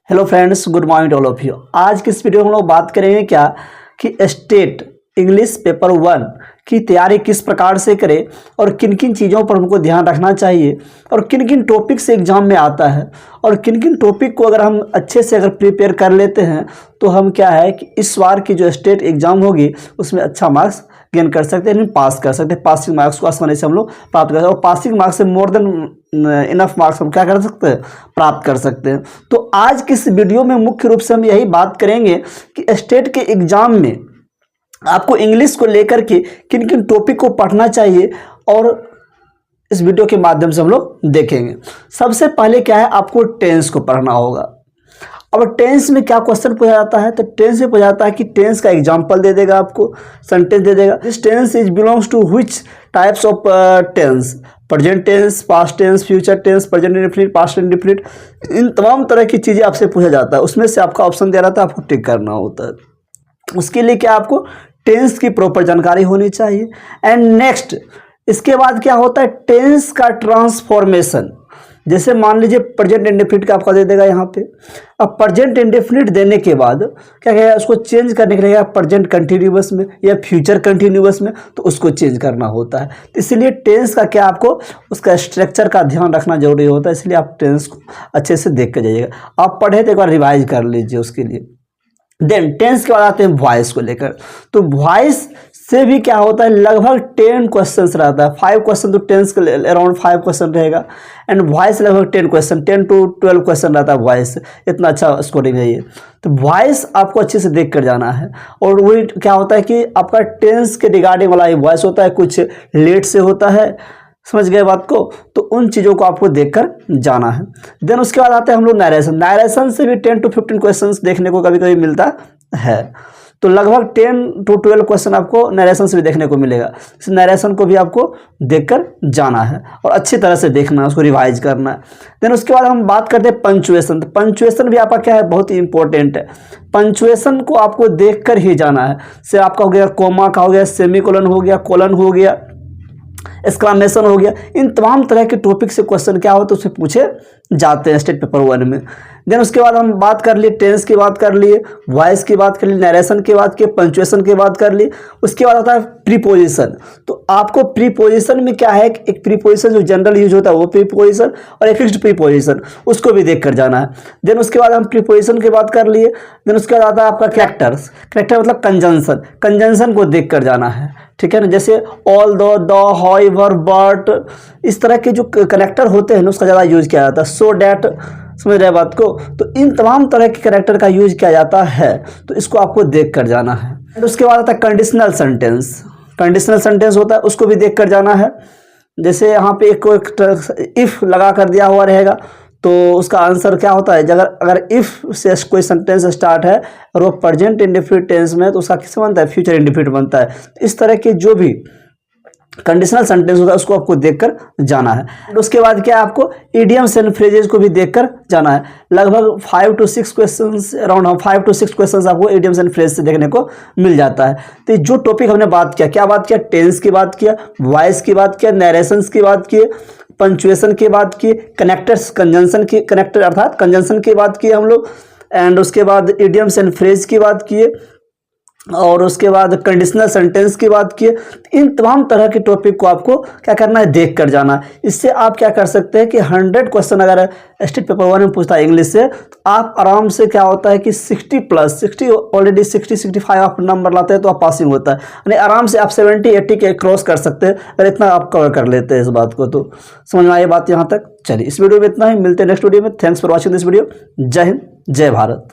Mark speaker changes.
Speaker 1: Hello friends, good morning all of you. आज की इस वीडियो में हम लोग बात करेंगे क्या कि स्टेट इंग्लिश पेपर 1 की तैयारी किस प्रकार से करें और किन किन चीज़ों पर हमको ध्यान रखना चाहिए और किन किन टॉपिक से एग्जाम में आता है और किन किन टॉपिक को अगर हम अच्छे से अगर प्रिपेयर कर लेते हैं तो हम क्या है कि इस बार की जो स्टेट एग्जाम होगी उसमें अच्छा मार्क्स गेन कर सकते हैं, पास कर सकते हैं। पासिंग मार्क्स को आसानी से हम लोग प्राप्त कर सकते हैं और पासिंग मार्क्स से मोर देन इनफ मार्क्स हम क्या कर सकते हैं, प्राप्त कर सकते हैं। तो आज की इस वीडियो में मुख्य रूप से हम यही बात करेंगे कि स्टेट के एग्जाम में आपको इंग्लिश को लेकर के किन किन टॉपिक को पढ़ना चाहिए और इस वीडियो के माध्यम से हम लोग देखेंगे। सबसे पहले क्या है, आपको टेंस को पढ़ना होगा। अब टेंस में क्या क्वेश्चन पूछा जाता है, तो टेंस में पूछा जाता है कि टेंस का एग्जांपल दे देगा, आपको सेंटेंस दे देगा। This tense is belongs to which types of tense, present tense, past tense, future tense, present indefinite, past indefinite, इन तमाम तरह की चीज़ें आपसे पूछा जाता है। उसमें से आपका ऑप्शन दे रहा था, आपको टिक करना होता है। उसके लिए क्या आपको टेंस की प्रॉपर जानकारी होनी चाहिए। एंड नेक्स्ट इसके बाद क्या होता है, टेंस का ट्रांसफॉर्मेशन। जैसे मान लीजिए प्रेजेंट इंडेफिनिट का आपका दे देगा यहाँ पे। अब प्रेजेंट इंडेफिनिट देने के बाद क्या कहेगा, उसको चेंज करने के लिए प्रेजेंट कंटिन्यूअस में या फ्यूचर कंटिन्यूअस में, तो उसको चेंज करना होता है। तो इसलिए टेंस का क्या आपको उसका स्ट्रक्चर का ध्यान रखना जरूरी होता है। इसलिए आप टेंस को अच्छे से देख कर जाइएगा। आप पढ़े तो एक बार रिवाइज कर लीजिए उसके लिए। देन टेंस के बाद आते हैं वॉइस को लेकर। तो वॉइस से भी क्या होता है, लगभग 10 क्वेश्चन रहता है। 5 क्वेश्चन तो टेंस के अराउंड 5 क्वेश्चन रहेगा एंड वॉइस लगभग 10 क्वेश्चन, 10 to 12 क्वेश्चन रहता है वॉइस। इतना अच्छा स्कोरिंग है ये। तो वॉइस आपको अच्छे से देख कर जाना है। और वही क्या होता है कि आपका टेंस के रिगार्डिंग वाला ये वॉइस होता है, कुछ लेट से होता है, समझ गए बात को। तो उन चीज़ों को आपको देखकर जाना है। देन उसके बाद आते हैं हम लोग नरेशन। नरेशन से भी 10 to 15 क्वेश्चंस देखने को कभी कभी मिलता है। तो लगभग 10 to 12 क्वेश्चन आपको नरेशन से भी देखने को मिलेगा। इस नरेशन को भी आपको देखकर जाना है और अच्छी तरह से देखना है, उसको रिवाइज करना है। देन उसके बाद हम बात करते हैं पंचुएशन। तो पंचुएशन भी आपका क्या है, बहुत ही इंपॉर्टेंट है। पंचुएशन को आपको देखकर ही जाना है। से आपका हो गया कोमा का, हो गया सेमीकोलन, हो गया कोलन, हो गया एक्सक्लामेशन, हो गया। इन तमाम तरह के टॉपिक से क्वेश्चन क्या होते हैं उससे पूछे जाते हैं स्टेट पेपर 1 में। देन उसके बाद हम बात कर लिए टेंस की बात कर लिए, वॉइस की बात कर ली, नरेशन की बात की, पंचुएशन की बात कर ली। उसके बाद आता है प्रीपोजिशन। तो आपको प्रीपोजिशन में क्या है, एक प्रीपोजिशन जो जनरल यूज होता है वो प्रीपोजिशन और एक फिक्स्ड प्रीपोजिशन, उसको भी देख कर जाना है। देन उसके बाद हम प्रीपोजिशन की बात कर लिए। देन उसके बाद आता है आपका कैरेक्टर्स। कैरेक्टर मतलब कंजंक्शन, कंजंक्शन को देख कर जाना है, ठीक है ना। जैसे ऑल द, हाउएवर, बट, इस तरह के जो करेक्टर होते हैं ना उसका ज़्यादा यूज किया जाता है। सो डैट, समझ रहे बात को। तो इन तमाम तरह के करेक्टर का यूज किया जाता है, तो इसको आपको देख कर जाना है। उसके बाद आता है कंडीशनल सेंटेंस। कंडीशनल सेंटेंस होता है, उसको भी देख कर जाना है। जैसे यहाँ पे एक इफ लगा कर दिया हुआ रहेगा, तो उसका आंसर क्या होता है, अगर इफ से कोई सेंटेंस स्टार्ट है और वो प्रेजेंट इंडेफिनिट टेंस में, तो उसका किससे बनता है, फ्यूचर इंडेफिनिट बनता है। इस तरह के जो भी कंडीशनल सेंटेंस होता है उसको आपको देखकर जाना है। उसके बाद क्या है, आपको इडियम्स एंड फ्रेजेस को भी देखकर जाना है। लगभग 5 to 6 questions, around 5 to 6 questions आपको इडियम्स एंड फ्रेज से देखने को मिल जाता है। तो जो टॉपिक हमने बात किया, क्या बात किया, टेंस की बात किया, वॉइस की बात किया, नरेशंस की बात की, पंचुएशन की बात की, कनेक्टर्स, कंजंक्शन की, कनेक्टर अर्थात कंजंक्शन की बात की हम लोग। एंड उसके बाद इडियम्स एंड फ्रेज की बात किए और उसके बाद कंडीशनल सेंटेंस की बात की। इन तमाम तरह के टॉपिक को आपको क्या करना है, देख कर जाना। इससे आप क्या कर सकते हैं कि 100 क्वेश्चन अगर स्टेट पेपर 1 में पूछता है इंग्लिश से, तो आप आराम से क्या होता है कि 60 ऑलरेडी 65 आप नंबर लाते हैं तो आप पासिंग होता है। यानी आराम से आप 70-80 के क्रॉस कर सकते हैं अगर इतना आप कवर कर लेते हैं इस बात को। तो समझ में आई बात यहाँ तक। चलिए, इस वीडियो में इतना ही, मिलते हैं नेक्स्ट वीडियो में। Thanks for watching this video. जय हिंद, जय भारत।